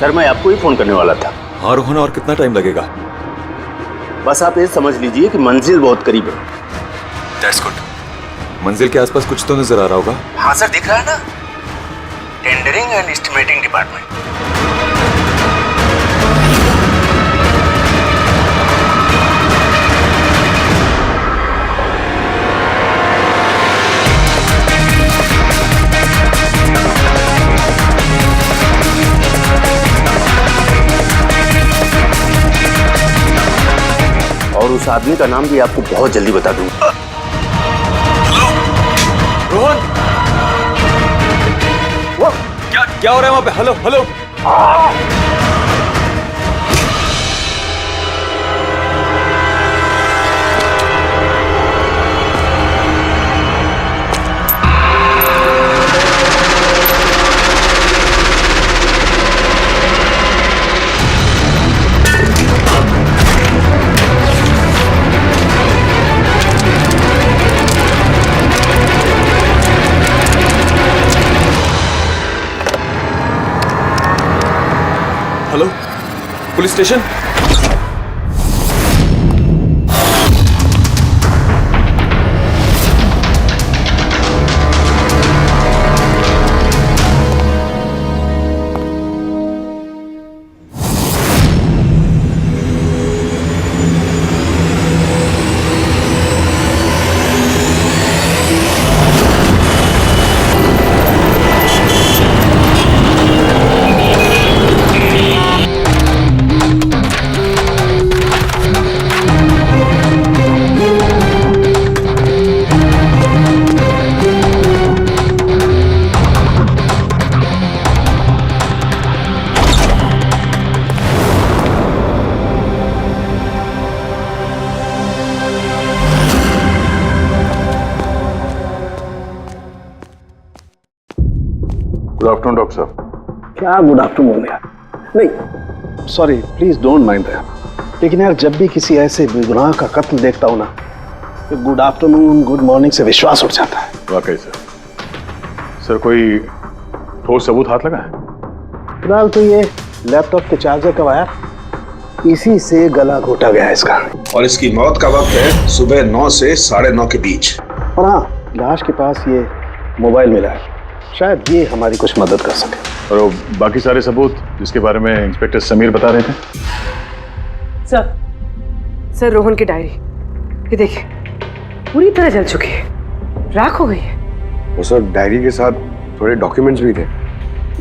खैर मैं आपको ही फोन करने वाला था। हाँ रोहन, और कितना टाइम लगेगा? बस आप ये समझ लीजिए कि मंजिल बहुत करीब है। That's good. मंजिल के आसपास कुछ तो नजर आ रहा होगा। हाँ सर, दिख रहा है ना, टेंडरिंग एंड एस्टिमेटिंग डिपार्टमेंट। और उस आदमी का नाम भी आपको बहुत जल्दी बता दूंगा। रोहन, वो क्या हो रहा है वहां पे? Hello hello. Hello, police station. Good afternoon doctor साहब। क्या गुड आफ्टरनून यार? नहीं sorry, please don't mind that. लेकिन यार जब भी किसी ऐसे बेगुनाह का कत्ल देखता हूं ना, तो गुड आफ्टरनून गुड मॉर्निंग से विश्वास उठ जाता है। वाकई सर कोई ठोस सबूत हाथ लगा है? फिलहाल तो ये लैपटॉप के चार्जर का वायर, इसी से गला घोटा गया है इसका। और इसकी मौत का वक्त है सुबह 9 से 9:30 के बीच। और हाँ, लाश के पास ये मोबाइल मिला है, शायद ये हमारी कुछ मदद कर सके। और वो बाकी सारे सबूत जिसके बारे में इंस्पेक्टर समीर बता रहे थे? सर रोहन की डायरी, ये देखिए पूरी तरह जल चुकी है, राख हो गई है। वो सर डायरी के साथ थोड़े डॉक्यूमेंट्स भी थे,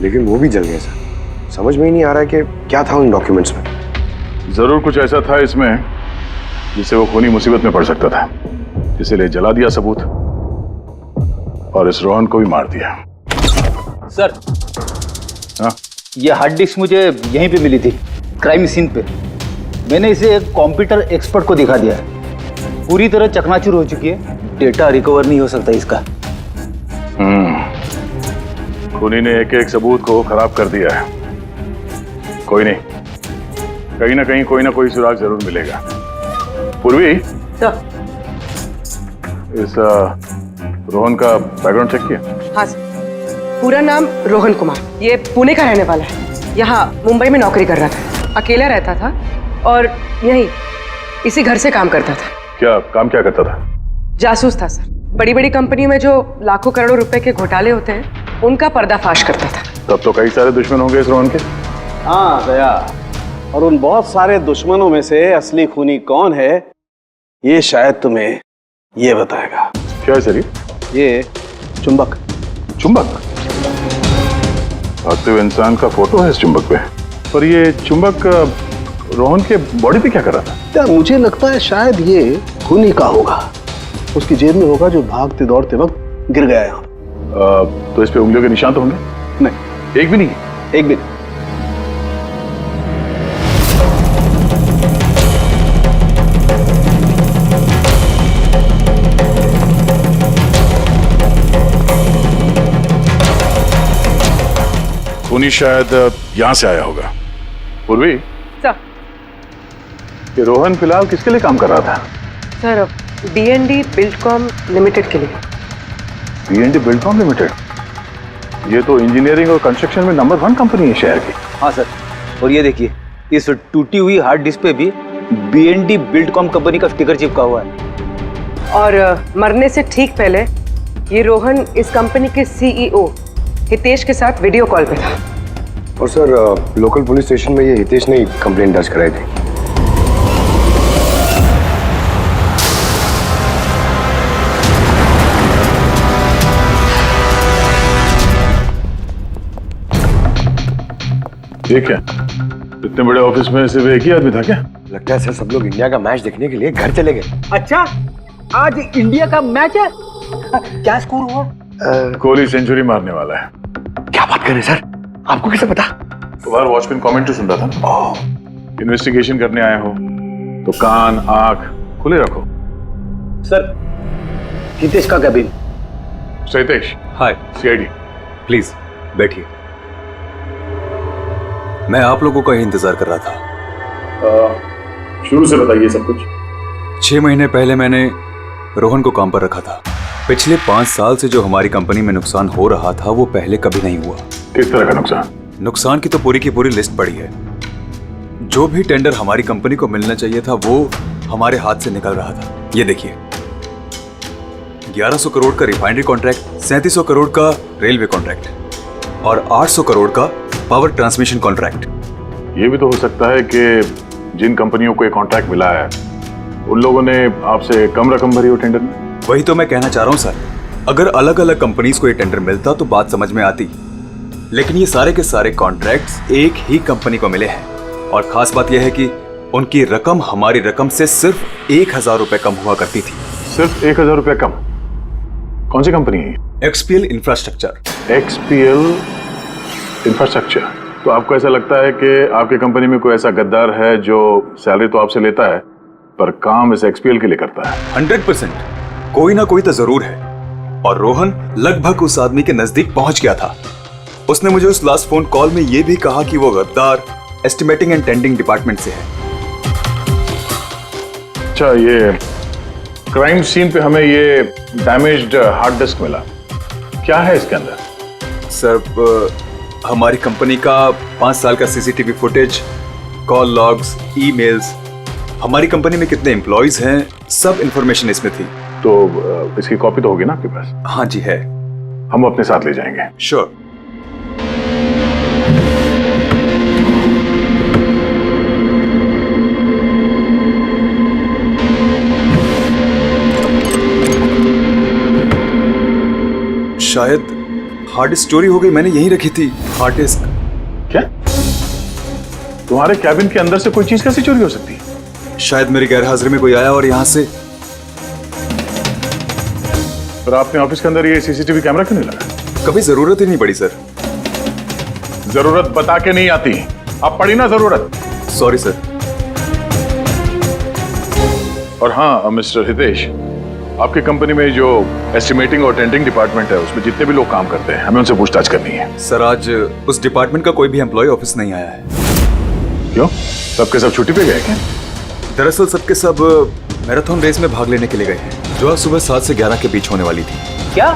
लेकिन वो भी जल गए सर। समझ में ही नहीं आ रहा है कि क्या था उन डॉक्यूमेंट्स में। जरूर कुछ ऐसा था इसमें जिससे वो खूनी मुसीबत में पड़ सकता था, इसीलिए जला दिया सबूत और इस रोहन को भी मार दिया। सर हाँ? ये हार्ड डिस्क मुझे यहीं पे मिली थी, क्राइम सीन पे। मैंने इसे एक कंप्यूटर एक्सपर्ट को दिखा दिया है, पूरी तरह चकनाचूर हो चुकी है, डेटा रिकवर नहीं हो सकता इसका। खूनी ने एक एक सबूत को खराब कर दिया है। कोई नहीं, कहीं ना कहीं कोई ना कोई सुराग जरूर मिलेगा। पूर्वी, इस रोहन का बैकग्राउंड चेक किया? हाँ सर, पूरा नाम रोहन कुमार, ये पुणे का रहने वाला है, यहाँ मुंबई में नौकरी कर रहा था, अकेला रहता था और यहीं इसी घर से काम करता था। क्या क्या करता था? जासूस था सर, बड़ी बड़ी कंपनियों में जो लाखों करोड़ों रुपए के घोटाले होते हैं उनका पर्दाफाश करता था। तब तो कई सारे दुश्मन होंगे इस रोहन के। हाँ दया, और उन बहुत सारे दुश्मनों में से असली खूनी कौन है ये शायद तुम्हें ये बताएगा। क्या है सर ये चुंबक। चुंबक? भागते हुए इंसान का फोटो है इस चुंबक पे, पर ये चुंबक रोहन के बॉडी पे क्या कर रहा था? क्या मुझे लगता है शायद ये खूनी का होगा, उसकी जेब में होगा जो भागते दौड़ते वक्त गिर गया यहाँ। तो इस पे उंगलियों के निशान तो होंगे? नहीं, एक भी नहीं? एक भी नहीं। खूनी शायद यहां से आया होगा। पूर्वी सर, ये रोहन फिलहाल किसके लिए काम कर रहा था? सर B&D बिल्डकॉम लिमिटेड के लिए। B&D Buildcom limited? ये तो इंजीनियरिंग और कंस्ट्रक्शन में नंबर 1 कंपनी है शहर की। हाँ सर, और ये देखिए, इस टूटी हुई हार्ड डिस्क पे भी BND बिल्डकॉम कंपनी का स्टिकर चिपका हुआ है। और मरने से ठीक पहले ये रोहन इस कंपनी के CEO हितेश के साथ वीडियो कॉल पे था। और सर लोकल पुलिस स्टेशन में ये हितेश ने कंप्लेंट दर्ज कराई थी। ये क्या, इतने बड़े ऑफिस में सिर्फ एक ही आदमी था क्या? लगता है सर सब लोग इंडिया का मैच देखने के लिए घर चले गए। अच्छा, आज इंडिया का मैच है। क्या स्कोर हुआ? कोहली सेंचुरी मारने वाला है। क्या बात कर रहे हैं सर, आपको कैसे पता? तो बाहर वॉचमैन कमेंट्री सुन रहा था। इन्वेस्टिगेशन करने आए हो तो कान आंख खुले रखो। सर, हितेश का कैबिन। सहितेश, हाय, CID। प्लीज बैठिए। मैं आप लोगों का ही इंतजार कर रहा था। शुरू से बताइए सब कुछ। 6 महीने पहले मैंने रोहन को काम पर रखा था। पिछले 5 साल से जो हमारी कंपनी में नुकसान हो रहा था वो पहले कभी नहीं हुआ। किस तरह का नुकसान? नुकसान की तो पूरी की पूरी लिस्ट पड़ी है। जो भी टेंडर हमारी कंपनी को मिलना चाहिए था वो हमारे हाथ से निकल रहा था। ये देखिए, 1100 करोड़ का रिफाइनरी कॉन्ट्रैक्ट, 3700 करोड़ का रेलवे कॉन्ट्रैक्ट और 800 करोड़ का पावर ट्रांसमिशन कॉन्ट्रैक्ट। ये भी तो हो सकता है कि जिन कंपनियों को ये कॉन्ट्रैक्ट मिला है उन लोगों ने आपसे कम रकम भरी हो टेंडर में। वही तो मैं कहना चाह रहा हूं सर। अगर अलग अलग कंपनीज को ये टेंडर मिलता तो बात समझ में आती, लेकिन ये सारे के सारे कॉन्ट्रैक्ट्स एक ही कंपनी को मिले हैं। और खास बात यह है कि उनकी रकम हमारी रकम से सिर्फ 1000 रुपए कम हुआ करती थी। सिर्फ 1000 रुपया कम? कौन सी कंपनी है? XPL infrastructure. XPL infrastructure. तो आपको ऐसा लगता है कि आपकी कंपनी में कोई ऐसा गद्दार है जो सैलरी तो आपसे लेता है पर काम इस XPL के लिए करता है? 100% कोई ना कोई तो जरूर है। और रोहन लगभग उस आदमी के नजदीक पहुंच गया था। उसने मुझे उस लास्ट फोन कॉल में यह भी कहा कि वो गद्दार एस्टिमेटिंग एंड टेंडिंग डिपार्टमेंट से है। अच्छा, ये क्राइम सीन पे हमें ये डैमेज्ड हार्ड डिस्क मिला, क्या है इसके अंदर? सर, हमारी कंपनी का 5 साल का CCTV footage, call logs, emails, हमारी कंपनी में कितने एम्प्लॉइज हैं, सब इंफॉर्मेशन इसमें थी। तो इसकी कॉपी तो होगी ना आपके पास? हाँ जी है। हम अपने साथ ले जाएंगे। श्योर। शायद हार्ड डिस्क चोरी हो गई, मैंने यहीं रखी थी हार्ड डिस्क। क्या? तुम्हारे कैबिन के अंदर से कोई चीज कैसे चोरी हो सकती है? शायद मेरी गैरहाजिरी में कोई आया और यहां से। पर आपने ऑफिस के अंदर ये CCTV कैमरा क्यों नहीं लगा? कभी जरूरत ही नहीं पड़ी सर। जरूरत बता के नहीं आती, अब पड़ी ना जरूरत। Sorry sir. और हाँ मिस्टर हितेश, आपकी कंपनी में जो एस्टिमेटिंग और टेंडिंग डिपार्टमेंट है उसमें जितने भी लोग काम करते हैं हमें उनसे पूछताछ करनी है। सर, आज उस डिपार्टमेंट का कोई भी एम्प्लॉय ऑफिस नहीं आया है। क्यों? सबके सब छुट्टी पे गए क्या? दरअसल सबके सब मैराथन रेस में भाग लेने के लिए गए हैं जो आज सुबह 7 से 11 के बीच होने वाली थी। क्या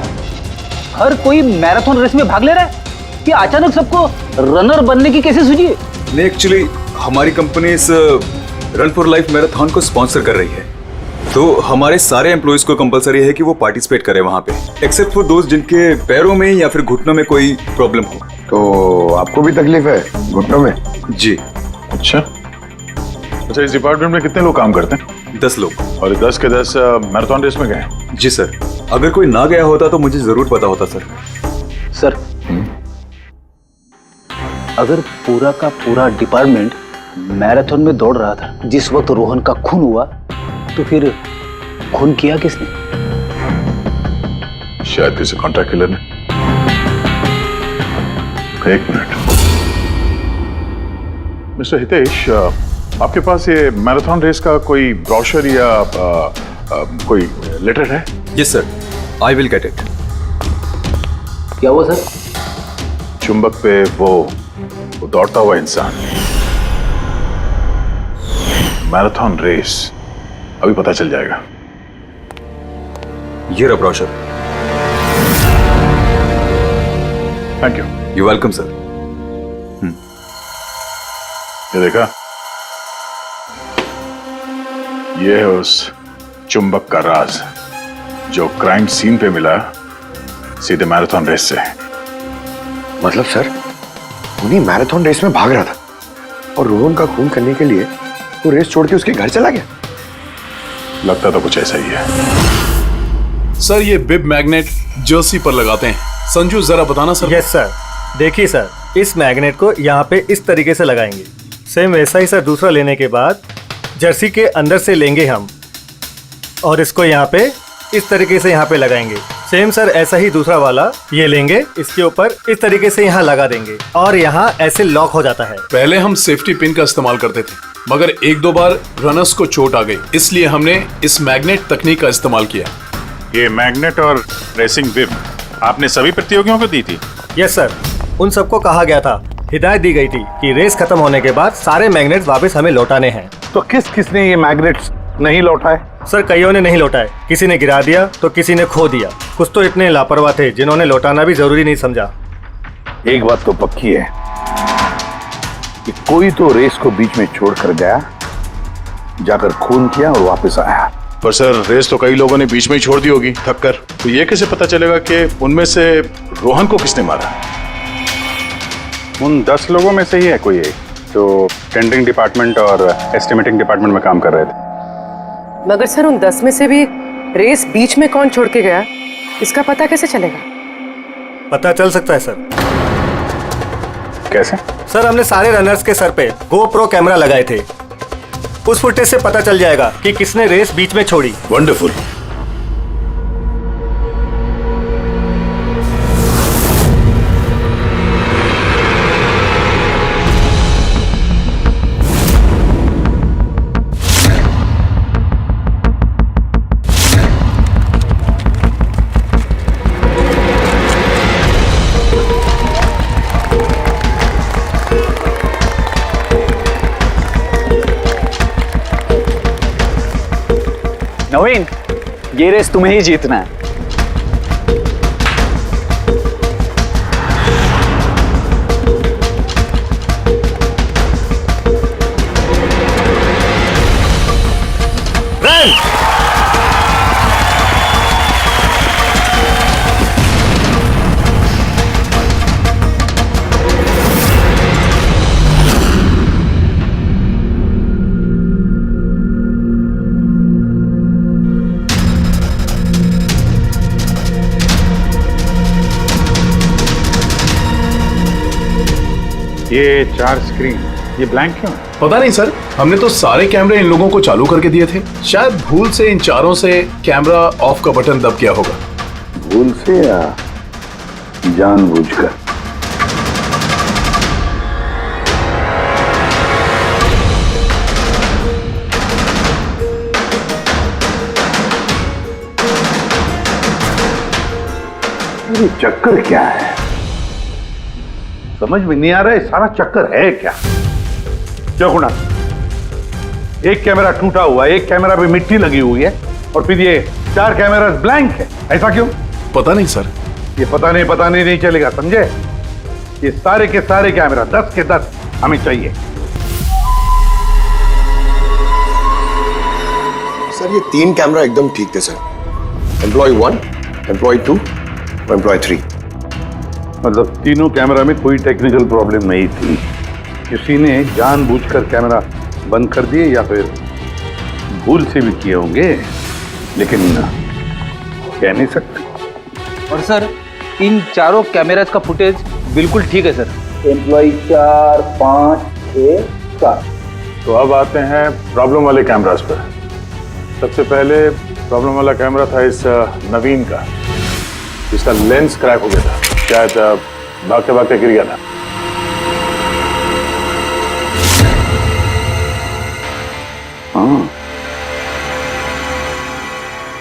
हर कोई मैराथन रेस में भाग ले रहा है? कि अचानक सबको रनर बनने की कैसे सूझी है? नहीं, एक्चुअली हमारी कंपनी इस रन फॉर लाइफ मैराथन को स्पॉन्सर कर रही है, तो हमारे सारे एम्प्लॉइज को कंपलसरी है कि वो पार्टिसिपेट करें वहां पे, एक्सेप्ट फॉर दोस्त जिनके पैरों में या फिर घुटनों में कोई प्रॉब्लम हो। तो आपको भी तकलीफ है घुटनों में? जी। अच्छा, इस डिपार्टमेंट में कितने लोग काम करते हैं? 10 लोग। और 10 के 10 मैराथन रेस में गए? जी सर। अगर कोई ना गया होता तो मुझे जरूर पता होता सर। सर, अगर पूरा का पूरा डिपार्टमेंट मैराथन में दौड़ रहा था जिस वक्त रोहन का खून हुआ, तो फिर खून किया किसने? शायद किसी कॉन्ट्रैक्ट किलर ने। एक मिनट मिस्टर हितेश, आपके पास ये मैराथन रेस का कोई ब्रोशर या कोई लेटर है? Yes sir, I will get it. क्या हुआ सर? चुंबक पे वो दौड़ता हुआ इंसान, मैराथन रेस, अभी पता चल जाएगा। ये रहा brochure. Thank you. You welcome sir. ये देखा, ये है उस चुंबक का राज जो क्राइम सीन पे मिला सीधे मैराथन रेस से। मतलब सर, उन्हीं मैराथन रेस में भाग रहा था और रोहन का खून करने के लिए वो रेस छोड़ के उसके घर चला गया। लगता तो कुछ ऐसा ही है। सर ये बिब मैग्नेट जर्सी पर लगाते हैं। संजू जरा बताना सर। यस सर, देखिए सर, इस मैग्नेट को यहाँ पे इस तरीके से लगाएंगे। सेम वैसा ही सर दूसरा लेने के बाद जर्सी के अंदर से लेंगे हम और इसको यहाँ पे इस तरीके से यहाँ पे लगाएंगे। सेम सर ऐसा ही दूसरा वाला ये लेंगे, इसके ऊपर इस तरीके से यहाँ लगा देंगे और यहाँ ऐसे लॉक हो जाता है। पहले हम सेफ्टी पिन का इस्तेमाल करते थे, मगर एक दो बार रनर्स को चोट आ गई, इसलिए हमने इस मैग्नेट तकनीक का इस्तेमाल किया। ये मैग्नेट और रेसिंग विप आपने सभी प्रतियोगियों को दी थी? यस सर, उन सबको कहा गया था, हिदायत दी गई थी कि रेस खत्म होने के बाद सारे मैग्नेट्स वापस हमें लौटाने हैं। तो किस किसने ये मैग्नेट्स नहीं लौटाए? सर कईयों ने नहीं लौटाए, किसी ने गिरा दिया तो किसी ने खो दिया। कुछ तो इतने लापरवाह थे जिन्होंने लौटाना भी जरूरी नहीं समझा। एक बात तो पक्की है कि कोई तो रेस को बीच में छोड़कर गया, जाकर खून किया और वापस आया। पर सर रेस तो कई लोगों ने बीच में ही छोड़ दी होगी थक कर, तो ये कैसे पता चलेगा कि उनमें से रोहन को किसने मारा? उन 10 लोगों में से ही है कोई एक जो टेंडरिंग डिपार्टमेंट और एस्टिमेटिंग डिपार्टमेंट में काम कर रहे थे। मगर सर उन 10 में से भी रेस बीच में कौन छोड़ के गया, इसका पता कैसे चलेगा? पता चल सकता है सर। कैसे? सर हमने सारे रनर्स के सर पे GoPro कैमरा लगाए थे, उस फुटेज से पता चल जाएगा कि किसने रेस बीच में छोड़ी। वंडरफुल। नवीन, ये रेस तुम्हें ही जीतना है। रन! ये 4 स्क्रीन ये ब्लैंक क्यों? पता नहीं सर, हमने तो सारे कैमरे इन लोगों को चालू करके दिए थे। शायद भूल से इन चारों से कैमरा ऑफ का बटन दब गया होगा। भूल से या जानबूझकर? ये चक्कर क्या है? समझ में नहीं आ रहा है, सारा चक्कर है क्या? क्यों गुणा? एक कैमरा टूटा हुआ है, एक कैमरा पे मिट्टी लगी हुई है और फिर ये 4 कैमरा ब्लैंक है, ऐसा क्यों? पता नहीं सर। ये पता नहीं चलेगा, समझे? ये सारे के सारे कैमरा 10 के 10 हमें चाहिए। सर ये 3 कैमरा एकदम ठीक थे सर। एम्प्लॉय 1, एम्प्लॉय 2 और एम्प्लॉय 3। मतलब तीनों कैमरा में कोई टेक्निकल प्रॉब्लम नहीं थी, किसी ने जानबूझकर कैमरा बंद कर दिए या फिर भूल से भी किए होंगे, लेकिन कह नहीं सकते। और सर इन चारों कैमरास का फुटेज बिल्कुल ठीक है सर। एम्प्लॉय 4, 5, 6, 7। तो अब आते हैं प्रॉब्लम वाले कैमरास पर। सबसे पहले प्रॉब्लम वाला कैमरा था इस नवीन का, जिसका लेंस क्रैक हो गया था, शायद भागते भागते गिर गया था। हाँ।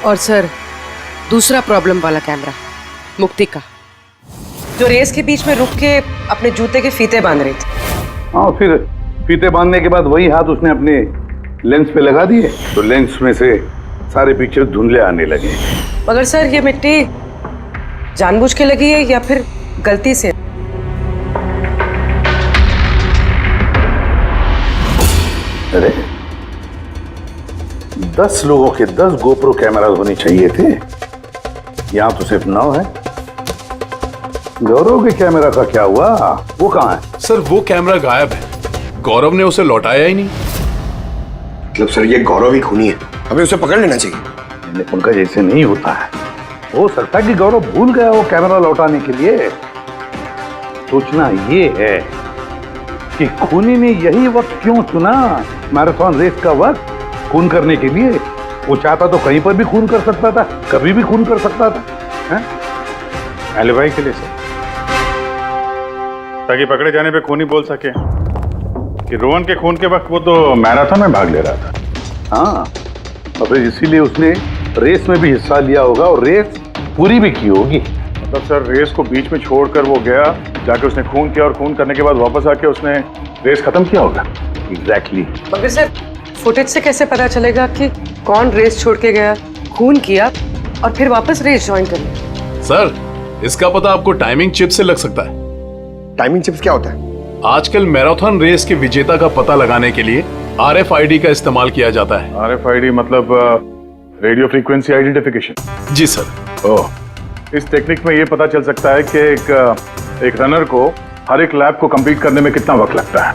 और सर दूसरा प्रॉब्लम वाला कैमरा मुक्ति का, जो रेस के बीच में रुक के अपने जूते के फीते बांध रही थी। हाँ, फिर फीते बांधने के बाद वही हाथ उसने अपने लेंस पे लगा दिए तो लेंस में से सारे पिक्चर धुंधले आने लगे। मगर सर ये मिट्टी जानबूझ के लगी है या फिर गलती से? अरे 10 लोगों के 10 गोप्रो कैमरा होने चाहिए थे, यहां तो सिर्फ 9 है। गौरव के कैमरा का क्या हुआ? वो कहाँ है? सर वो कैमरा गायब है, गौरव ने उसे लौटाया ही नहीं। मतलब सर ये गौरव ही खूनी है, हमें उसे पकड़ लेना चाहिए। पंकज ऐसे नहीं होता है, हो सकता है कि गौरव भूल गया वो कैमरा लौटाने के लिए। सोचना ये है कि खूनी ने यही वक्त क्यों चुना, मैराथन रेस का वक्त, खून करने के लिए। वो चाहता तो कहीं पर भी खून कर सकता था, कभी भी खून कर सकता था। एलिबाई के लिए सर, ताकि पकड़े जाने पे खूनी बोल सके कि रोहन के खून के वक्त वो तो मैराथन में भाग ले रहा था। हाँ, और फिर इसीलिए उसने रेस में भी हिस्सा लिया होगा और रेस पूरी भी की होगी। मतलब सर रेस को बीच में छोड़कर वो गया, जाके उसने खून किया और खून करने के बाद वापस आके उसने रेस खत्म किया होगा। एग्जैक्टली। मगर सर फुटेज से कैसे पता चलेगा कि कौन रेस छोड़ के गया, खून किया और फिर वापस रेस ज्वाइन कर लिया? सर इसका पता आपको टाइमिंग चिप से लग सकता है। टाइमिंग चिप्स क्या होता है? आजकल मैराथन रेस के विजेता का पता लगाने के लिए RFID का इस्तेमाल किया जाता है। RFID मतलब रेडियो फ्रीक्वेंसी आइडेंटिफिकेशन। जी सर। ओह, इस टेक्निक में ये पता चल सकता है कि एक रनर को हर एक लैप को कंप्लीट करने में कितना वक्त लगता है।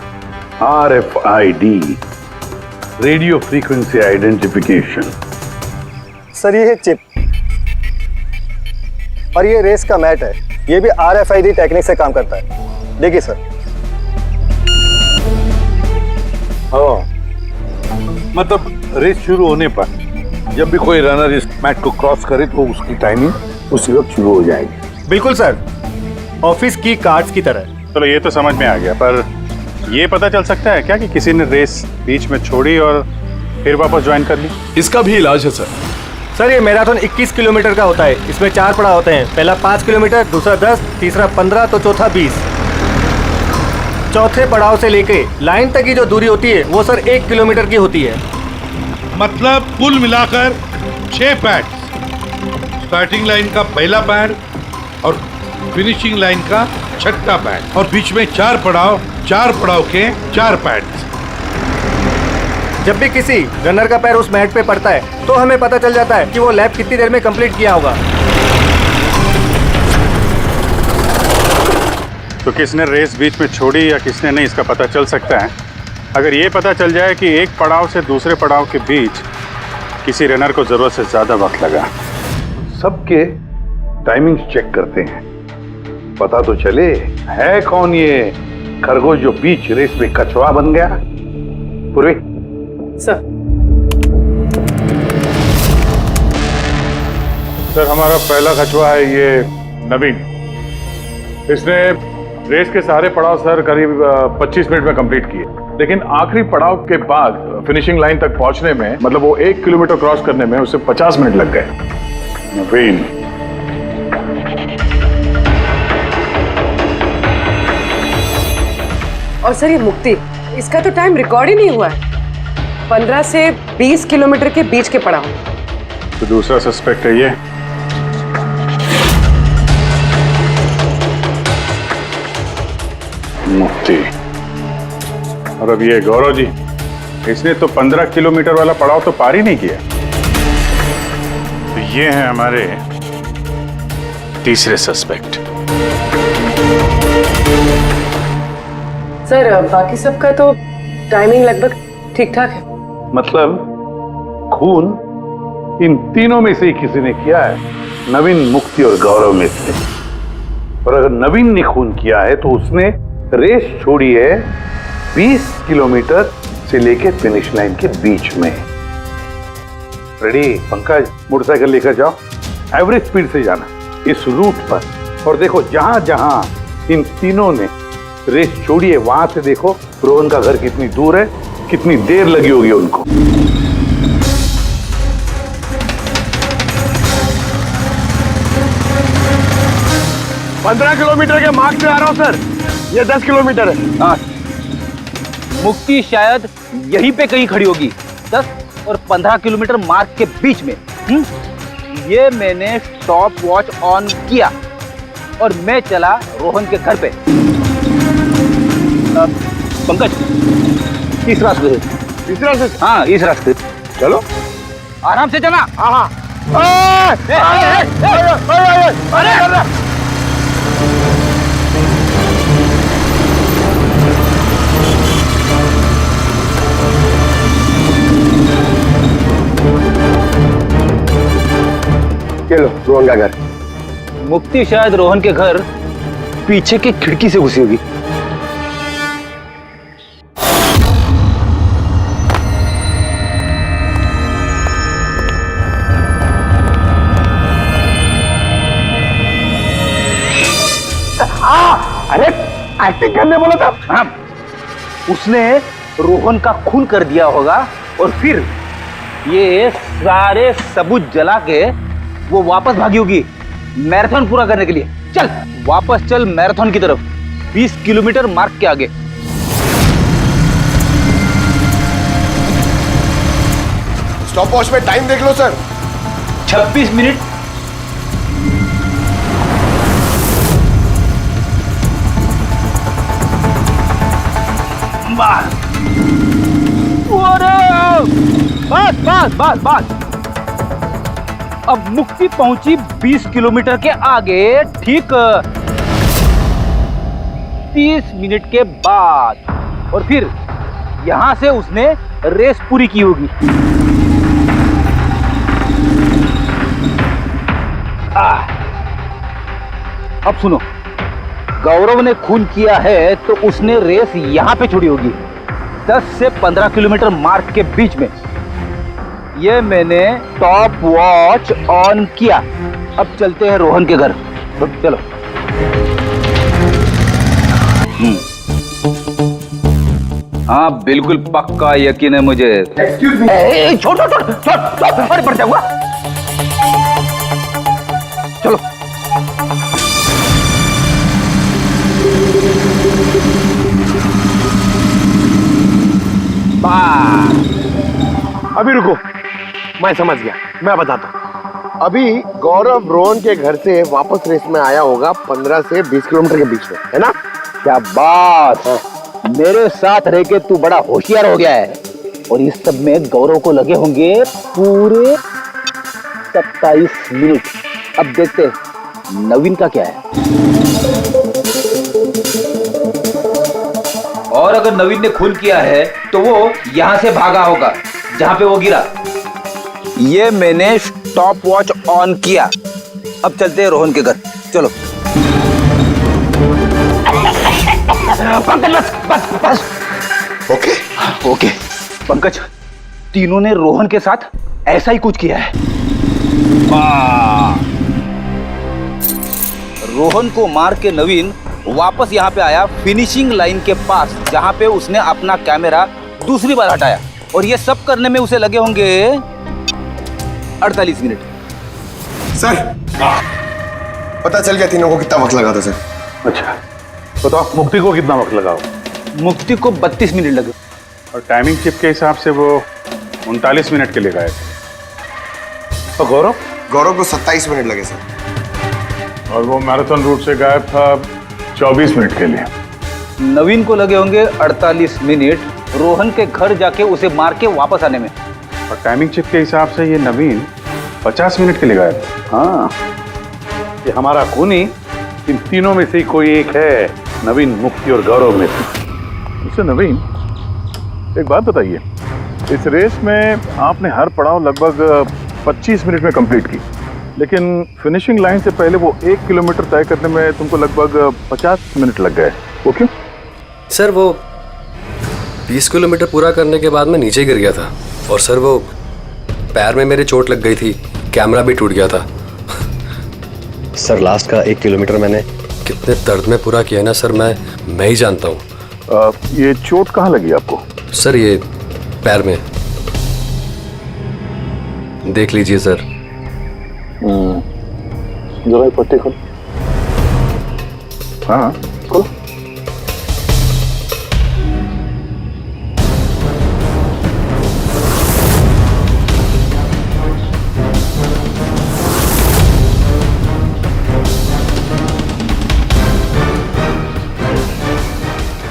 RFID, radio frequency identification. Sir ये है चिप और ये रेस का मैट है, ये भी RFID टेक्निक से काम करता है। देखिए सर। मतलब रेस शुरू होने पर जब भी कोई रनर इस मैट को क्रॉस करे तो उसकी टाइमिंग उसी वक्त शुरू हो जाएगी। बिल्कुल सर, ऑफिस की कार्ड्स की तरह। चलो ये तो समझ में आ गया, पर ये पता चल सकता है क्या कि किसी ने रेस बीच में छोड़ी और फिर वापस ज्वाइन कर ली? इसका भी इलाज है सर। सर ये मैराथन 21 किलोमीटर का होता है, इसमें 4 पड़ाव होते हैं। पहला 5 किलोमीटर, दूसरा 10, तीसरा 15 तो चौथा 20। चौथे पड़ाव से लेके लाइन तक की जो दूरी होती है वो सर 1 किलोमीटर की होती है। मतलब कुल मिलाकर 6 पैड, स्टार्टिंग लाइन का पहला पैड और फिनिशिंग लाइन का छठा पैड, और बीच में 4 पड़ाव के 4 पैड। जब भी किसी रनर का पैर उस मैट पे पड़ता है तो हमें पता चल जाता है कि वो लैप कितनी देर में कंप्लीट किया होगा। तो किसने रेस बीच में छोड़ी या किसने नहीं, इसका पता चल सकता है अगर ये पता चल जाए कि एक पड़ाव से दूसरे पड़ाव के बीच किसी रनर को जरूरत से ज्यादा वक्त लगा। सबके टाइमिंग चेक करते हैं, पता तो चले है कौन ये खरगोश जो बीच रेस में कछुआ बन गया। पूर्वी सर हमारा पहला कछुआ है ये नवीन। इसने रेस के सारे पड़ाव सर करीब 25 मिनट में कंप्लीट किए, लेकिन आखिरी पड़ाव के बाद फिनिशिंग लाइन तक पहुंचने में, मतलब वो 1 किलोमीटर क्रॉस करने में उसे 50 मिनट लग गए। नवीन और सर ये मुक्ति, इसका तो टाइम रिकॉर्ड ही नहीं हुआ है। 15 से 20 किलोमीटर के बीच के पड़ाव। तो दूसरा सस्पेक्ट है ये। मुक्ति। और अब ये गौरव जी, इसने तो 15 किलोमीटर वाला पड़ाव तो पार ही नहीं किया। तो ये हैं हमारे तीसरे सस्पेक्ट। सर बाकी सबका तो टाइमिंग लगभग ठीक ठाक है। मतलब खून इन तीनों में से ही किसी ने किया है, नवीन, मुक्ति और गौरव में से। और अगर नवीन ने खून किया है तो उसने रेस छोड़ी है 20 किलोमीटर से लेके फिनिश लाइन के बीच में। रेडी पंकज, मोटरसाइकिल लेकर जाओ, एवरेज स्पीड से जाना इस रूट पर, और देखो जहां जहां इन तीनों ने रेस छोड़ी है वहां से देखो रोहन का घर कितनी दूर है, कितनी देर लगी होगी उनको। 15 किलोमीटर के मार्क से आ रहा हूं सर, ये 10 किलोमीटर है। मुक्ति शायद यहीं पे कहीं खड़ी होगी, 10 और 15 किलोमीटर मार्क के बीच में। ये मैंने स्टॉप वॉच ऑन किया और मैं चला रोहन के घर पे। पंकज तीसरा इस रास्ते से? हाँ इस रास्ते। चलो आराम से चला। हाँ ये लो रोहन का घर। मुक्ति शायद रोहन के घर पीछे की खिड़की से घुसी होगी। अरे एक्टिंग करने बोला था। हाँ, उसने रोहन का खून कर दिया होगा और फिर ये सारे सबूत जला के वो वापस भागी होगी मैराथन पूरा करने के लिए। चल वापस चल मैराथन की तरफ, 20 किलोमीटर मार्ग के आगे। स्टॉप वॉच में टाइम देख लो सर। 26 मिनट। बस बस बस बस। अब मुक्ति पहुंची 20 किलोमीटर के आगे, ठीक 30 मिनट के बाद, और फिर यहां से उसने रेस पूरी की होगी। अब सुनो, गौरव ने खून किया है तो उसने रेस यहां पे छोड़ी होगी, 10 से 15 किलोमीटर मार्ग के बीच में। ये मैंने टॉप वॉच ऑन किया। अब चलते हैं रोहन के घर। चलो। हाँ बिल्कुल पक्का यकीन है मुझे। Excuse me. छोड़ छोड़ छोड़ छोड़, अरे बढ़ जाऊंगा। चलो। अभी रुको, मैं समझ गया, मैं बताता हूँ। अभी गौरव रोहन के घर से वापस रेस में आया होगा 15 से 20 किलोमीटर के बीच में, है ना? क्या बात है। मेरे साथ रह के तू बड़ा होशियार हो गया है। और इस सब में गौरव को लगे होंगे पूरे 27 मिनट। अब देखते नवीन का क्या है। और अगर नवीन ने खून किया है तो वो यहां से भागा होगा जहां पे वो गिरा। ये मैंने स्टॉप वॉच ऑन किया। अब चलते हैं रोहन के घर। चलो। पंकज बस बस बस। ओके ओके पंकज, तीनों ने रोहन के साथ ऐसा ही कुछ किया है। रोहन को मार के नवीन वापस यहाँ पे आया फिनिशिंग लाइन के पास, जहाँ पे उसने अपना कैमरा दूसरी बार हटाया। और ये सब करने में उसे लगे होंगे 48 मिनट। सर पता चल गया तीनों को कितना वक्त लगा था सर। अच्छा बताओ, मुक्ति को कितना वक्त लगा? मुक्ति को 32 मिनट लगे। और टाइमिंग चिप के हिसाब से वो 39 मिनट के लिए गए थे। और गौरव? गौरव को 27 मिनट लगे सर। और वो मैराथन रूट से गायब था 24 मिनट के लिए। नवीन को लगे होंगे 48 मिनट रोहन के घर जाके उसे मार के वापस आने में। और टाइमिंग चिप के हिसाब से ये नवीन 50 मिनट के लिए गायब थे। हाँ, ये हमारा खूनी इन तीनों में से कोई एक है, नवीन, मुक्ति और गौरव में से। उससे नवीन, एक बात बताइए, इस रेस में आपने हर पड़ाव लगभग 25 मिनट में कंप्लीट की, लेकिन फिनिशिंग लाइन से पहले वो 1 किलोमीटर तय करने में तुमको लगभग 50 मिनट लग गए। वो क्यों? सर वो 20 किलोमीटर पूरा करने के बाद मैं नीचे गिर गया था, और सर वो पैर में मेरे चोट लग गई थी, कैमरा भी टूट गया था। सर लास्ट का 1 किलोमीटर मैंने कितने दर्द में पूरा किया ना सर, मैं ही जानता हूँ। ये चोट कहाँ लगी आपको? सर ये पैर में, देख लीजिए सर। जरा पट्टी खोल। हाँ खोलो।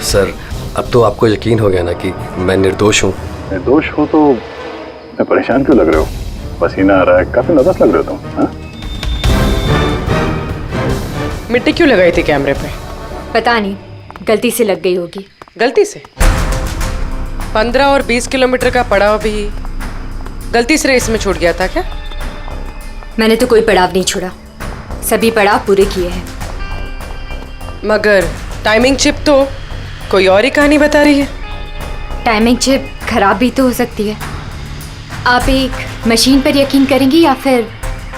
सर अब तो आपको यकीन हो गया ना कि मैं निर्दोष हूँ। निर्दोष हो तो मैं परेशान क्यों लग रहे हो? पसीना आ रहा है, काफी नर्वस लग रहे हो तुम। हाँ? मिट्टी क्यों लगाई थी कैमरे पे? पता नहीं, गलती से लग गई होगी। गलती से? 15 और 20 किलोमीटर का पड़ाव भी गलती से रेस में छूट गया था क्या? मैंने तो कोई पड़ाव नहीं छोड़ा, सभी पड़ाव पूरे किए हैं। मगर टाइमिंग चिप तो कोई और ही कहानी बता रही है। टाइमिंग चिप खराब भी तो हो सकती है। आप एक मशीन पर यकीन करेंगी या फिर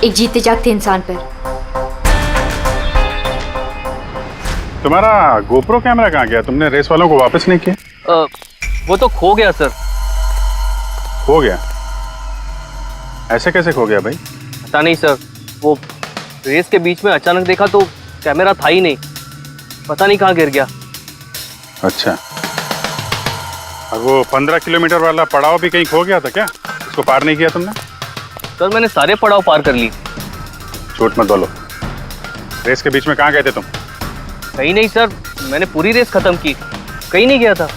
एक जीते जागते इंसान पर? तुम्हारा गोप्रो कैमरा कहाँ गया? तुमने रेस वालों को वापस नहीं किया? वो तो खो गया सर। खो गया? ऐसे कैसे खो गया भाई? पता नहीं सर, वो रेस के बीच में अचानक देखा तो कैमरा था ही नहीं, पता नहीं कहाँ गिर गया। अच्छा, और वो 15 किलोमीटर वाला पड़ाव भी कहीं खो गया था क्या? उसको पार नहीं किया तुमने? सर मैंने सारे पड़ाव पार कर ली। झूठ मत बोलो, रेस के बीच में कहाँ गए थे तुम? कहीं नहीं सर, मैंने पूरी रेस खत्म की, कहीं नहीं गया था।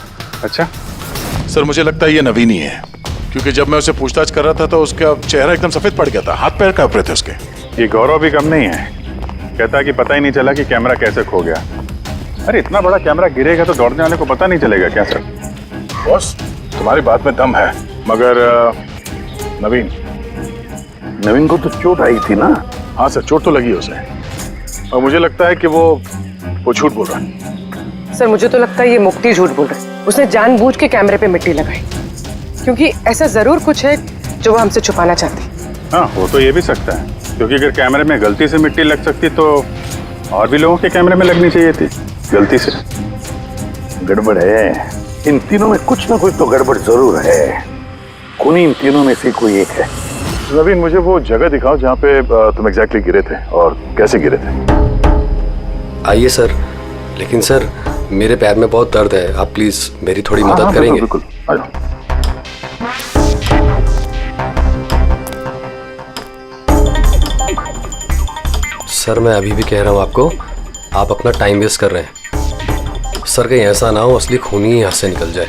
अच्छा सर, मुझे लगता है ये नवीन ही है, क्योंकि जब मैं उसे पूछताछ कर रहा था तो उसका चेहरा एकदम सफेद पड़ गया था, हाथ पैर कांप रहे थे उसके। ये गौरव भी कम नहीं है, कहता है कि पता ही नहीं चला कि कैमरा कैसे खो गया। अरे इतना बड़ा कैमरा गिरेगा तो दौड़ने वाले को पता नहीं चलेगा क्या सर? बॉस, तुम्हारी बात में दम है, मगर नवीन को तो चोट आई थी ना? हाँ सर, चोट तो लगी उसे, और मुझे लगता है कि वो झूठ बोल रहा है। सर मुझे तो लगता है ये मुक्ति झूठ बोल रहा है। उसने जानबूझ के कैमरे पे मिट्टी लगाई, क्योंकि ऐसा जरूर कुछ है जो वो हमसे छुपाना चाहती। हाँ, हो तो ये भी सकता है, क्योंकि अगर कैमरे में गलती से मिट्टी लग सकती तो और भी लोगों के कैमरे में लगनी चाहिए थी गलती से। गड़बड़ है, इन तीनों में कुछ ना कुछ तो गड़बड़ जरूर है। खूनी इन तीनों में से कोई एक है। नवीन, मुझे वो जगह दिखाओ जहाँ पे तुम एग्जैक्टली गिरे थे और कैसे गिरे थे। आइए सर, लेकिन सर मेरे पैर में बहुत दर्द है, आप प्लीज मेरी थोड़ी मदद करेंगे? बिल्कुल, आ जाओ। सर मैं अभी भी कह रहा हूँ आपको, आप अपना टाइम वेस्ट कर रहे हैं। सर कहीं ऐसा ना हो असली खूनी ही हाथ से निकल जाए।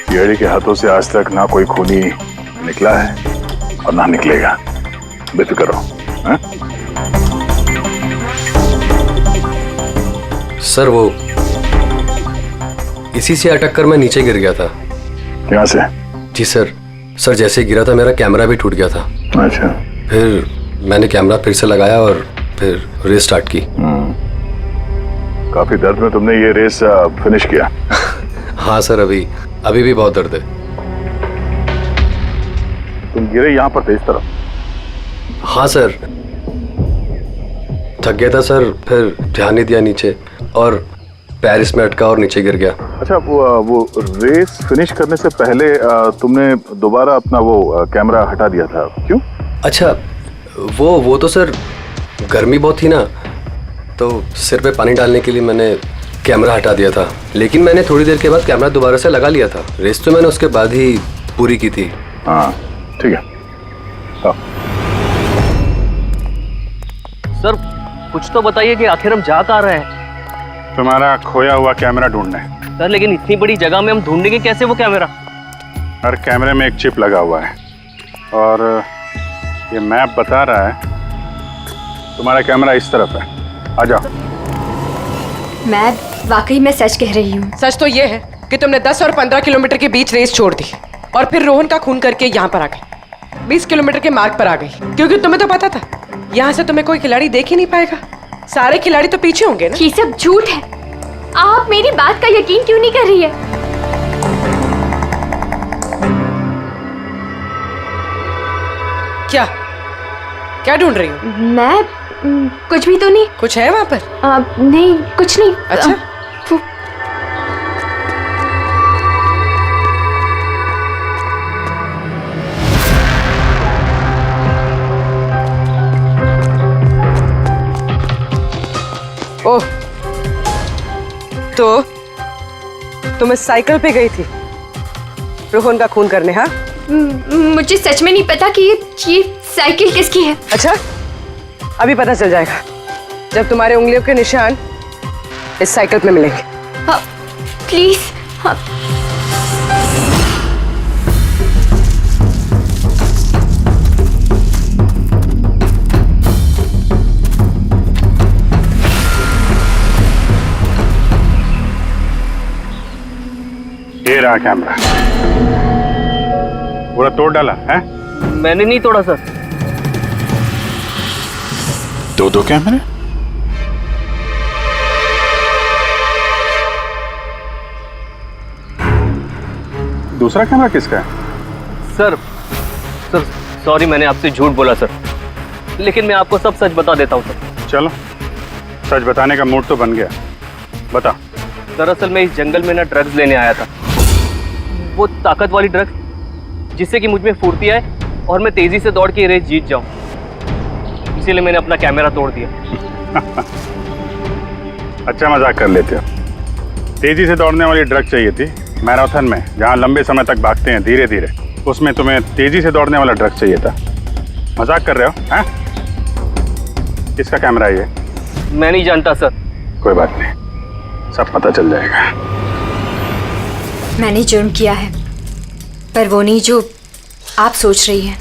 पीएडी के हाथों से आज तक ना कोई खूनी निकला है और ना निकलेगा, बेफिक्र रहो। हाँ? सर वो इसी से अटक कर मैं नीचे गिर गया था। यहाँ से? जी सर जैसे गिरा था मेरा कैमरा भी टूट गया था। अच्छा। फिर मैंने कैमरा फिर से लगाया और फिर रेस स्टार्ट की। काफी दर्द में तुमने ये रेस फिनिश किया? हाँ सर, अभी भी बहुत दर्द है। तुम गिरे यहाँ पर तेज तरफ? हाँ सर, थक गया था सर, फिर ध्यान नहीं दिया नीचे और पैर इसमें अटका और नीचे गिर गया। अच्छा, वो रेस फिनिश करने से पहले तुमने दोबारा अपना वो कैमरा हटा दिया था, क्यों? अच्छा, वो तो सर गर्मी बहुत थी ना, तो सिर पे पानी डालने के लिए मैंने कैमरा हटा दिया था, लेकिन मैंने थोड़ी देर के बाद कैमरा दोबारा से लगा लिया था। रेस तो मैंने उसके बाद ही पूरी की थी। हाँ ठीक है। सर कुछ तो बताइए कि आखिर हम जा कहाँ रहे हैं? तुम्हारा खोया हुआ कैमरा ढूंढने। सर लेकिन इतनी बड़ी जगह में हम ढूंढेंगे कैसे वो कैमरा? हर कैमरे में एक चिप लगा हुआ है और ये मैप बता रहा है तुम्हारा कैमरा इस तरफ है। आ जाओ। मैं वाकई में सच कह रही हूँ। सच तो ये है कि तुमने 10 और 15 किलोमीटर के बीच रेस छोड़ दी और फिर रोहन का खून करके यहाँ पर आ गई, 20 किलोमीटर के मार्ग पर आ गई, क्योंकि तुम्हें तो पता था यहाँ से तुम्हें कोई खिलाड़ी देख ही नहीं पाएगा, सारे खिलाड़ी तो पीछे होंगे ना। ये सब झूठ है, आप मेरी बात का यकीन क्यों नहीं कर रही है? क्या ढूंढ रही हो? मैं कुछ भी तो नहीं। कुछ है वहाँ पर? नहीं, कुछ नहीं। अच्छा। ओह, तो तुम इस साइकिल पे गई थी रोहन का खून करने? हाँ, मुझे सच में नहीं पता कि ये साइकिल किसकी है। अच्छा, अभी पता चल जाएगा जब तुम्हारे उंगलियों के निशान इस साइकिल पे मिलेंगे। प्लीज। रहा कैमरा? पूरा तोड़ डाला है? मैंने नहीं तोड़ा सर। दो कैमरे? दूसरा कैमरा किसका है? सर सॉरी, मैंने आपसे झूठ बोला सर, लेकिन मैं आपको सब सच बता देता हूँ सर। चलो, सच बताने का मूड तो बन गया, बता। दरअसल मैं इस जंगल में ना ड्रग्स लेने आया था, वो ताकत वाली ड्रग्स जिससे कि मुझ में फुर्ती आए और मैं तेजी से दौड़ के रेस जीत जाऊं। इसीलिए मैंने अपना कैमरा तोड़ दिया। अच्छा मजाक कर लेते हो। तेजी से दौड़ने वाली ड्रग चाहिए थी मैराथन में, जहाँ लंबे समय तक भागते हैं धीरे धीरे, उसमें तुम्हें तेजी से दौड़ने वाला ड्रग चाहिए था। मजाक कर रहे हो हैं? किसका कैमरा है ये? मैं नहीं जानता सर। कोई बात नहीं, सब पता चल जाएगा। मैंने जुर्म किया है, पर वो नहीं जो आप सोच रही हैं।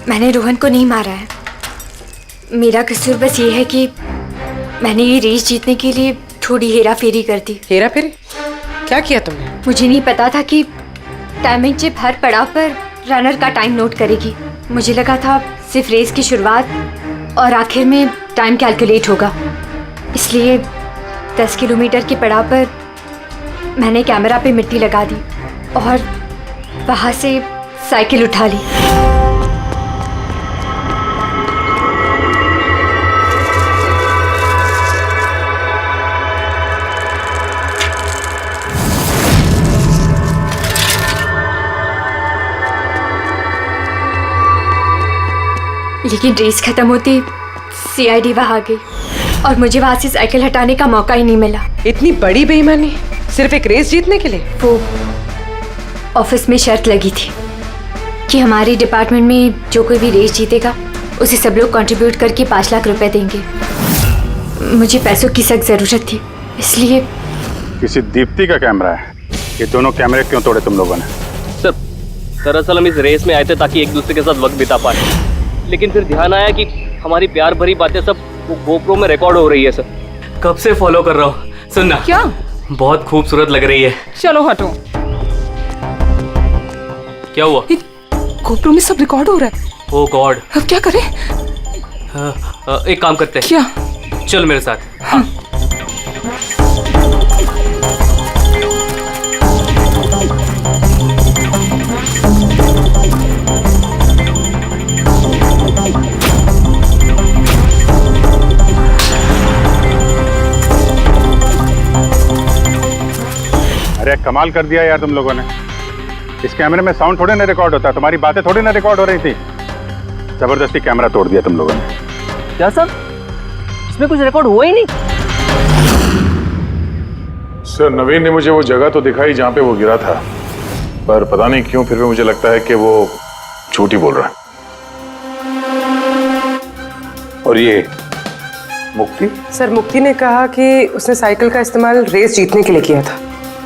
मैंने रोहन को नहीं मारा है। मेरा कसूर बस ये है कि मैंने ये रेस जीतने के लिए थोड़ी हेरा फेरी कर दी। हेरा फेरी? क्या किया तुमने? मुझे नहीं पता था कि टाइमिंग चिप हर पड़ाव पर रनर का टाइम नोट करेगी। मुझे लगा था सिर्फ रेस की शुरुआत और आखिर में टाइम कैलकुलेट होगा। इसलिए 10 किलोमीटर के पड़ाव पर मैंने कैमरा पे मिट्टी लगा दी और वहाँ से साइकिल उठा ली। लेकिन रेस खत्म होती सीआईडी वहां आ गई और मुझे वहां से साइकिल हटाने का मौका ही नहीं मिला। इतनी बड़ी बेईमानी सिर्फ एक रेस जीतने के लिए? वो ऑफिस में शर्त लगी थी कि हमारे डिपार्टमेंट में जो कोई भी रेस जीतेगा उसे सब लोग कंट्रीब्यूट करके 5 लाख रुपए देंगे। मुझे पैसों की सख्त जरूरत थी, इसलिए। किसी दीप्ति का कैमरा है? ये दोनों कैमरे क्यों तोड़े तुम लोगों ने? सर दरअसल हम इस रेस में आए थे ताकि एक दूसरे के साथ वक्त बिता पाए, लेकिन फिर ध्यान आया कि हमारी प्यार भरी बातें सब गोप्रो में रिकॉर्ड हो रही है। सर कब से फॉलो कर रहा हूँ। सुनना, क्या? बहुत खूबसूरत लग रही है। चलो हटो। क्या हुआ? गोप्रो में सब रिकॉर्ड हो रहा है। ओह गॉड, अब क्या करें? एक काम करते हैं। क्या? चल मेरे साथ। हाँ। अरे कमाल कर दिया यार तुम लोगों ने। इस कैमरे में साउंड थोड़े ना रिकॉर्ड होता, तुम्हारी बातें थोड़ी ना रिकॉर्ड हो रही थी। जबरदस्ती कैमरा तोड़ दिया तुम लोगों ने। क्या सर, इसमें कुछ रिकॉर्ड हुआ ही नहीं? सर नवीन ने मुझे वो जगह तो दिखाई जहां पे वो गिरा था, पर पता नहीं क्यों फिर भी मुझे लगता है कि वो झूठ ही बोल रहा है। और ये मुक्ति? सर मुक्ति ने कहा कि उसने साइकिल का इस्तेमाल रेस जीतने के लिए किया था।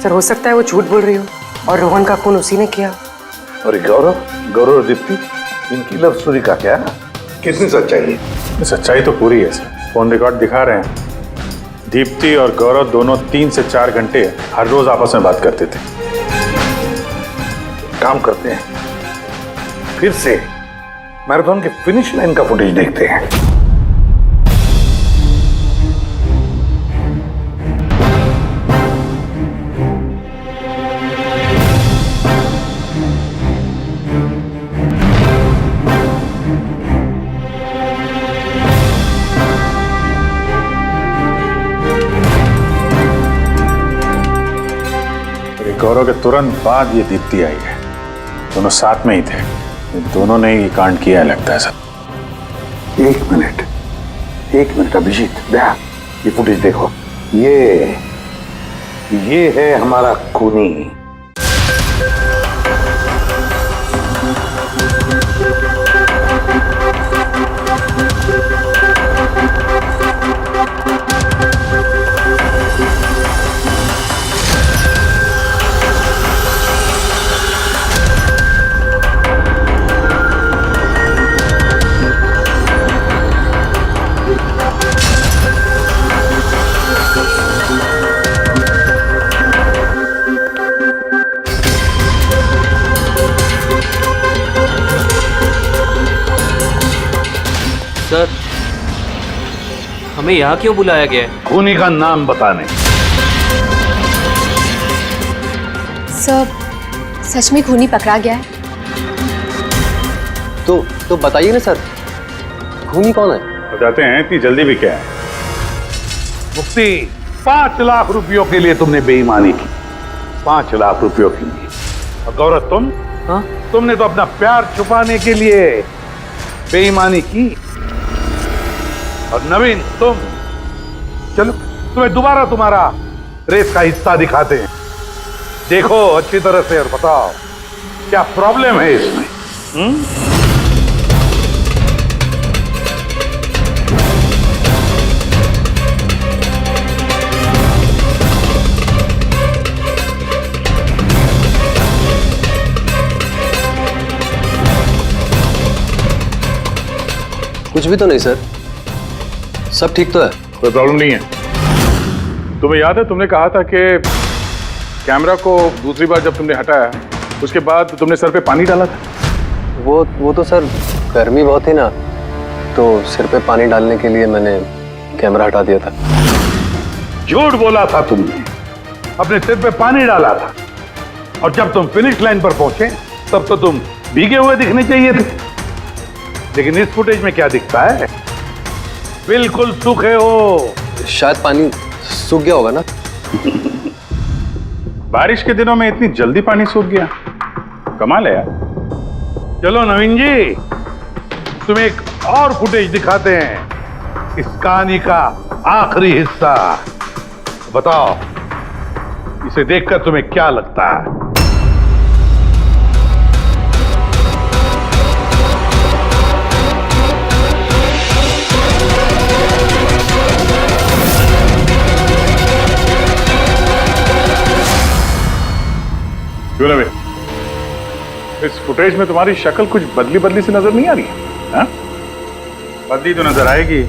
सर हो सकता है वो झूठ बोल रही हो और रोहन का खून उसी ने किया। और गौरव और दीप्ति, इनकी लव स्टोरी का क्या? कितनी सच्चाई है? सच्चाई तो पूरी है सर, फोन रिकॉर्ड दिखा रहे हैं। दीप्ति और गौरव दोनों 3 से 4 घंटे हर रोज आपस में बात करते थे। काम करते हैं, फिर से मैराथन के फिनिश लाइन का फुटेज देखते हैं। गौरव के तुरंत बाद ये दीप्ति आई है। दोनों साथ में ही थे, दोनों ने ये कांड किया है लगता है सर। एक मिनट अभिजीत, ये फुटेज देखो। ये है हमारा खूनी। सर, हमें यहाँ क्यों बुलाया गया है? खूनी का नाम बताने। सर, सच में खूनी पकड़ा गया है? तो बताइए ना सर, खूनी कौन है? बताते हैं, इतनी जल्दी भी क्या है? मुफ्ती, 5 लाख रुपयों के लिए तुमने बेईमानी की। 5 लाख रुपयों के लिए। और गौरव तुम? हाँ? तुमने तो अपना प्यार छुपाने के लिए बेईमानी की। और नवीन तुम, चलो तुम्हें दोबारा तुम्हारा रेस का हिस्सा दिखाते हैं। देखो अच्छी तरह से और बताओ क्या प्रॉब्लम है इसमें। कुछ भी तो नहीं सर, सब ठीक तो है। कोई प्रॉब्लम नहीं है। तुम्हें याद है तुमने कहा था कि कैमरा को दूसरी बार जब तुमने हटाया उसके बाद तुमने सर पे पानी डाला था? वो तो सर गर्मी बहुत थी ना, तो सिर पे पानी डालने के लिए मैंने कैमरा हटा दिया था। झूठ बोला था तुमने, अपने सिर पे पानी डाला था। और जब तुम फिनिश लाइन पर पहुंचे तब तो तुम भीगे हुए दिखने चाहिए थे। लेकिन इस फुटेज में क्या दिखता है? बिल्कुल सूखे हो। शायद पानी सूख गया होगा ना। बारिश के दिनों में इतनी जल्दी पानी सूख गया, कमाल है यार। चलो नवीन जी, तुम्हें एक और फुटेज दिखाते हैं, इस कहानी का आखिरी हिस्सा। बताओ इसे देखकर तुम्हें क्या लगता है? क्यों नवीन, इस फुटेज में तुम्हारी शक्ल कुछ बदली बदली सी नजर नहीं आ रही है? हाँ? बदली तो नजर आएगी,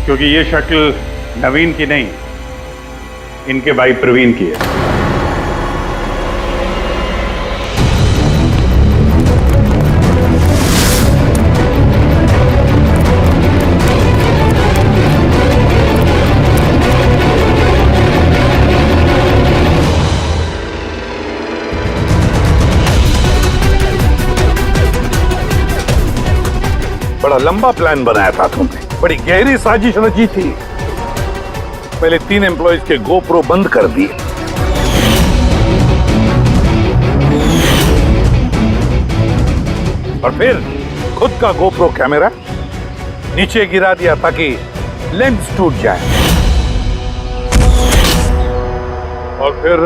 क्योंकि ये शक्ल नवीन की नहीं, इनके भाई प्रवीण की है। बड़ा लंबा प्लान बनाया था तुमने, बड़ी गहरी साजिश रची थी। पहले 3 एम्प्लॉइज के गोप्रो बंद कर दिए, और फिर खुद का गोप्रो कैमरा नीचे गिरा दिया ताकि लेंस टूट जाए। और फिर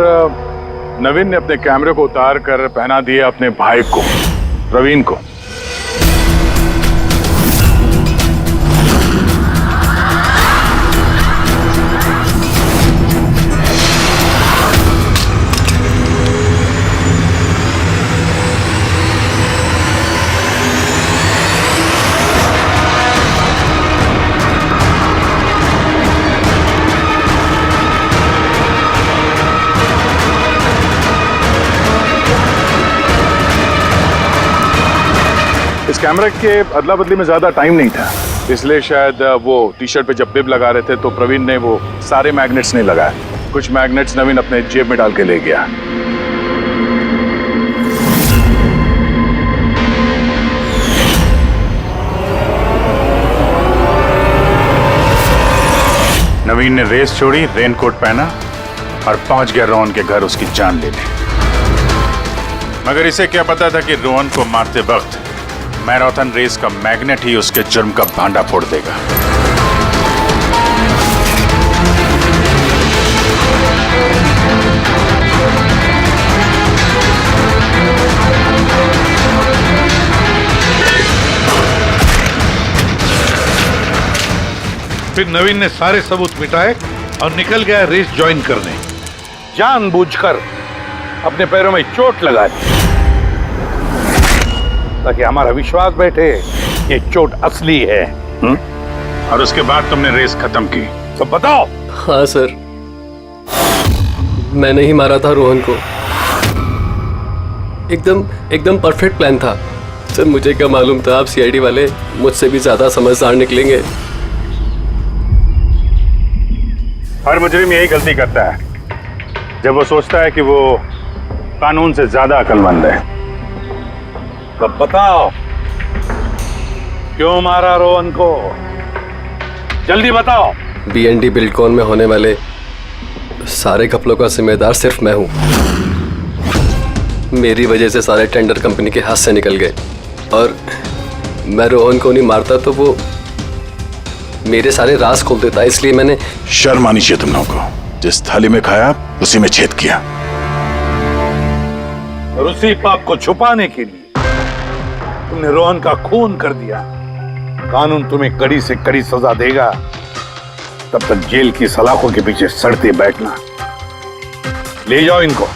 नवीन ने अपने कैमरे को उतार कर पहना दिया अपने भाई को, प्रवीण को। इस कैमरे के अदला बदली में ज्यादा टाइम नहीं था, इसलिए शायद वो टी शर्ट पे जब बिब लगा रहे थे तो प्रवीण ने वो सारे मैग्नेट्स नहीं लगाए। कुछ मैग्नेट्स नवीन अपने जेब में डाल के ले गया। नवीन ने रेस छोड़ी, रेनकोट पहना और पहुंच गया रोहन के घर उसकी जान लेने। मगर इसे क्या पता था कि रोहन को मारते वक्त मैराथन रेस का मैग्नेट ही उसके जुर्म का भांडा फोड़ देगा। फिर नवीन ने सारे सबूत मिटाए और निकल गया रेस ज्वाइन करने। जानबूझकर अपने पैरों में चोट लगा दी ताकि हमारा विश्वास बैठे ये चोट असली है। और उसके बाद तुमने रेस खत्म की। तो बताओ। हाँ सर, मैंने ही मारा था रोहन को। एकदम परफेक्ट प्लान था। सर मुझे क्या मालूम था आप सीआईडी वाले मुझसे भी ज्यादा समझदार निकलेंगे। हर मुजरिम यही गलती करता है जब वो सोचता है कि वो कानून से ज्यादा अक्लमंद है। तब बताओ क्यों मारा रोहन को, जल्दी बताओ। बीएनडी बिल्डकॉन में होने वाले सारे घपलों का जिम्मेदार सिर्फ मैं हूं। मेरी वजह से सारे टेंडर कंपनी के हाथ से निकल गए और मैं रोहन को नहीं मारता तो वो मेरे सारे राज खोल देता, इसलिए मैंने। शर्म आनी चाहिए तुम लोगों को। जिस थाली में खाया उसी में छेद किया। और उसी पाप को छुपाने के लिए तुमने रोहन का खून कर दिया। कानून तुम्हें कड़ी से कड़ी सजा देगा, तब तक जेल की सलाखों के पीछे सड़ते बैठना। ले जाओ इनको।